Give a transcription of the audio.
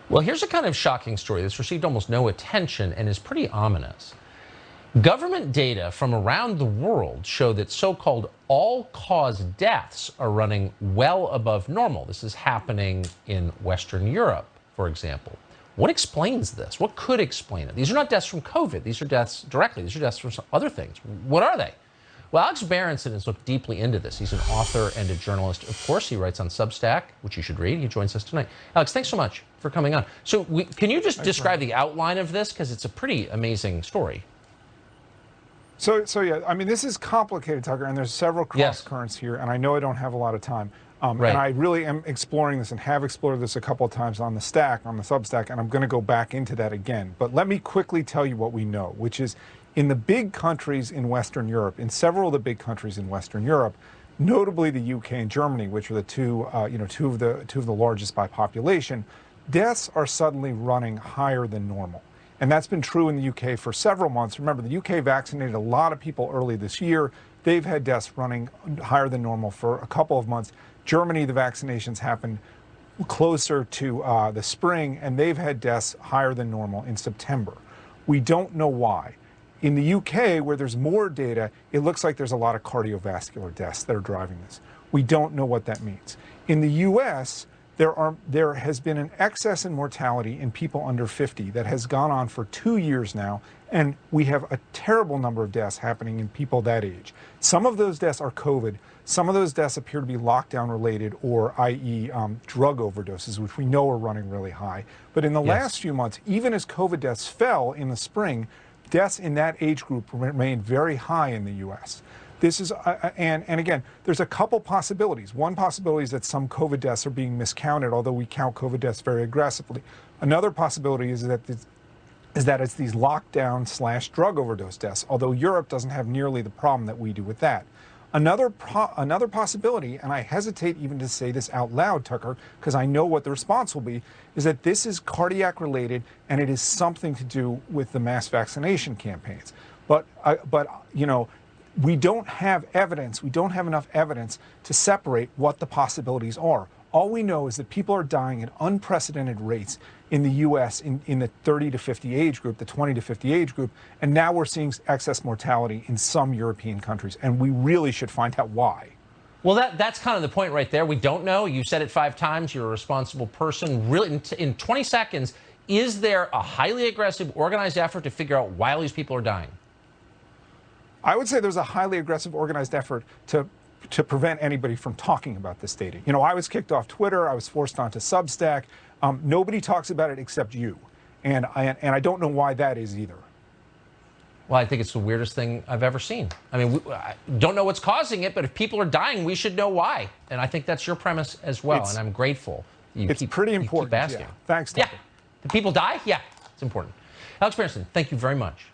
Well, here's a kind of shocking story that's received almost no attention and is pretty ominous. Government data from around the world show that so-called all-cause deaths are running well above normal. This is happening in Western Europe, for example. What explains this? What could explain it? These are not deaths from COVID. These are deaths directly. These are deaths from some other things. What are they? Well, Alex Berenson has looked deeply into this. He's an author and a journalist. Of course, he writes on Substack, which you should read. He joins us tonight. Alex, thanks so much for coming on. So can you just describe the outline of this? Because it's a pretty amazing story. So yeah, I mean, this is complicated, Tucker, and there's several cross currents here, and I know I don't have a lot of time. And I really am exploring this and have explored this a couple of times on the Substack, and I'm going to go back into that again. But let me quickly tell you what we know, which is in the big countries in Western Europe, in several of the big countries in Western Europe, notably the UK and Germany, which are the two of the largest by population, deaths are suddenly running higher than normal. And that's been true in the UK for several months. Remember, the UK vaccinated a lot of people early this year. They've had deaths running higher than normal for a couple of months. Germany, the vaccinations happened closer to the spring, and they've had deaths higher than normal in September. We don't know why. In the UK, where there's more data, it looks like there's a lot of cardiovascular deaths that are driving this. We don't know what that means. In the US, there has been an excess in mortality in people under 50 that has gone on for 2 years now, and we have a terrible number of deaths happening in people that age. Some of those deaths are COVID. Some of those deaths appear to be lockdown related, or i.e. Drug overdoses, which we know are running really high. But in the last few months, even as COVID deaths fell in the spring, deaths in that age group remained very high in the US. This is, and again, there's a couple possibilities. One possibility is that some COVID deaths are being miscounted, although we count COVID deaths very aggressively. Another possibility is that it's these lockdown/drug overdose deaths, although Europe doesn't have nearly the problem that we do with that. Another possibility, and I hesitate even to say this out loud, Tucker, because I know what the response will be, is that this is cardiac related and it is something to do with the mass vaccination campaigns. But you know, we don't have evidence, we don't have enough evidence to separate what the possibilities are. All we know is that people are dying at unprecedented rates in the US in the 30 to 50 age group, the 20 to 50 age group, and now we're seeing excess mortality in some European countries, and we really should find out why. Well, that's kind of the point right there. We don't know. You said it 5 times. You're a responsible person. Really, in 20 seconds, is there a highly aggressive, organized effort to figure out why all these people are dying? I would say there's a highly aggressive, organized effort to prevent anybody from talking about this data. You know, I was kicked off Twitter. I was forced onto Substack. Nobody talks about it except you. And I don't know why that is either. Well, I think it's the weirdest thing I've ever seen. I mean, I don't know what's causing it, but if people are dying, we should know why. And I think that's your premise as well, and I'm grateful. It's pretty important. You keep asking. Yeah. Thanks, Tucker. Yeah. Do people die? Yeah, it's important. Alex Berenson, thank you very much.